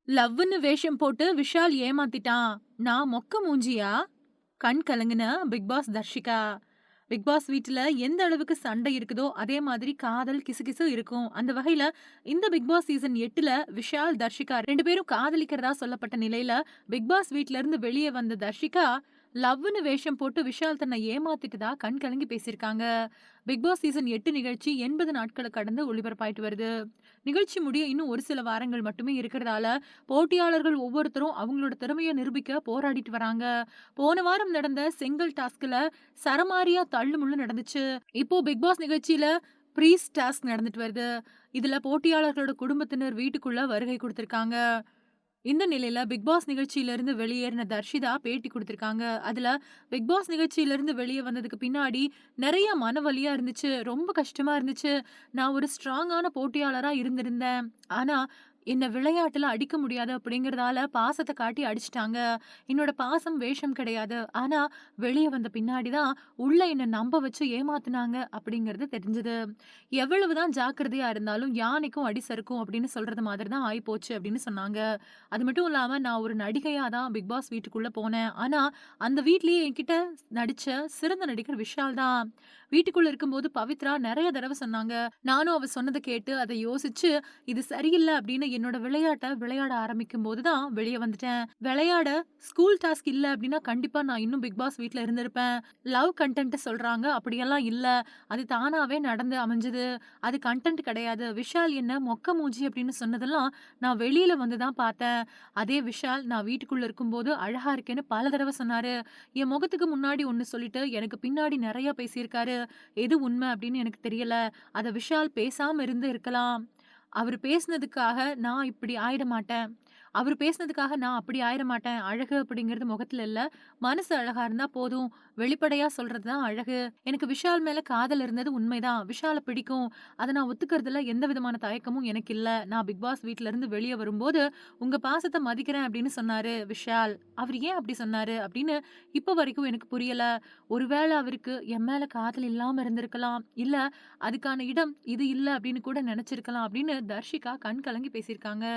லவ்வுன்னு வேஷம் போட்டு விஷால் ஏமாத்திட்டான். நான் மொக்க மூஞ்சியா? கண் கலங்குன Bigg Boss Dharshika. Bigg Boss வீட்ல எந்த அளவுக்கு சண்டை இருக்குதோ, அதே மாதிரி காதல் கிசுகிசு இருக்கும். அந்த வகையில இந்த பிக் பாஸ் சீசன் 8ல விஷால், தர்ஷிகா 2 பேரும் காதலிக்கிறதா சொல்லப்பட்ட நிலையில, பிக் பாஸ் வீட்ல இருந்து வெளிய வந்த தர்ஷிகா, லவ்வுன்னு வேஷம் போட்டு விஷால் தன்னை ஏமாத்திட்டதா கண் கலங்கி பேசியிருக்காங்க. பிக் பாஸ் சீசன் 8 நிகழ்ச்சி 80 நாட்கள கடந்து ஒளிபரப்பாயிட்டு வருது. நிகழ்ச்சி முடிய இன்னும் ஒரு சில வாரங்கள் மட்டுமே இருக்கிறதால, போட்டியாளர்கள் ஒவ்வொருத்தரும் அவங்களோட திறமைய நிரூபிக்க போராடிட்டு வராங்க. போன வாரம் நடந்த சிங்கிள் டாஸ்க்ல சரமாரியா தள்ளுமுள்ளு நடந்துச்சு. இப்போ பிக் பாஸ் நிகழ்ச்சியில ப்ரீஸ் டாஸ்க் நடந்துட்டு வருது. இதுல போட்டியாளர்களோட குடும்பத்தினர் வீட்டுக்குள்ள வருகை குடுத்திருக்காங்க. இந்த நிலையில பிக் பாஸ் நிகழ்ச்சியிலிருந்து வெளியேறின தர்ஷிதா பேட்டி குடுத்திருக்காங்க. அதுல பிக் பாஸ் நிகழ்ச்சியிலிருந்து வெளிய வந்ததுக்கு பின்னாடி நெறைய மனவலியா இருந்துச்சு. ரொம்ப கஷ்டமா இருந்துச்சு. நான் ஒரு ஸ்ட்ராங்கான போட்டியாளரா இருந்திருந்தேன். ஆனா, என்ன விளையாட்டுல அடிக்க முடியாது அப்படிங்கிறதால பாசத்த காட்டி அடிச்சுட்டாங்க. என்னோட பாசம் வேஷம் கிடையாது. ஆனா, வெளிய வந்த பின்னாடி தான் உள்ள என்ன நம்ப வச்சு ஏமாத்துனாங்க அப்படிங்கிறது தெரிஞ்சது. எவ்வளவுதான் ஜாக்கிரதையா இருந்தாலும் யானைக்கும் அடி சறுக்கும் அப்படின்னு சொல்றது மாதிரி தான் ஆயிப்போச்சு அப்படின்னு சொன்னாங்க. அது மட்டும் இல்லாம நான் ஒரு நடிகையா தான் பிக் பாஸ் வீட்டுக்குள்ள போனேன். ஆனா, அந்த வீட்லயே என்கிட்ட நடிச்ச சிறந்த நடிகர் விஷால் தான். வீட்டுக்குள்ள இருக்கும்போது பவித்ரா நெறைய தடவ சொன்னாங்க. நானும் அவ சொன்னத கேட்டு அத யோசிச்சு, இது சரியில்ல அப்படின்னு என்னோட விளையாட்ட விளையாட ஆரம்பிக்கும்போது தான் வெளிய வந்துட்டேன். விளையாட ஸ்கூல் டாஸ்க் இல்ல அப்படின்னா கண்டிப்பா நான் இன்னும் பிக் பாஸ் வீட்ல இருந்திருப்பேன். லவ் கன்டென்ட் சொல்றாங்க. அப்படியெல்லாம் இல்ல. அது தானாவே நடந்து அமைஞ்சது. அது கன்டென்ட் கிடையாது. விஷால் என்ன மொக்க மூஞ்சி அப்படின்னு சொன்னதெல்லாம் நான் வெளியில வந்து தான் பார்த்தேன். அதே விஷால் நான் வீட்டுக்குள்ள இருக்கும்போது அழகா இருக்கேன்னு பல தடவ சொன்னாரு. என் முகத்துக்கு முன்னாடி ஒண்ணு சொல்லிட்டு, எனக்கு பின்னாடி நெறைய பேசியிருக்காரு. எது உண்மை அப்படின்னு எனக்கு தெரியல. அத விஷால் பேசாம இருந்து இருக்கலாம். அவரு பேசினதுக்காக நான் இப்படி ஆயிட மாட்டேன். அவரு பேசினதுக்காக நான் அப்படி ஆயிட மாட்டேன். அழகு அப்படிங்கிறது முகத்துல இல்ல. மனசு அழகா இருந்தா போதும். வெளிப்படையா சொல்றது தான் அழகு. எனக்கு விஷால் மேல காதல் இருந்தது உண்மைதான். விஷால பிடிக்கும். அத நான் ஒத்துக்கிறதுல எந்த விதமான தயக்கமும் எனக்கு இல்ல. நான் பிக் பாஸ் வீட்ல இருந்து வெளிய வரும்போது, உங்க பாசத்த மதிக்கிறேன் அப்படின்னு சொன்னாரு விஷால். அவரு ஏன் அப்படி சொன்னாரு அப்படின்னு இப்ப வரைக்கும் எனக்கு புரியல. ஒருவேள அவருக்கு என் மேல காதல் இல்லாம இருந்திருக்கலாம். இல்ல அதுக்கான இடம் இது இல்ல அப்படின்னு கூட நெனச்சிருக்கலாம் அப்படின்னு தர்ஷிகா கண் கலங்கி பேசியிருக்காங்க.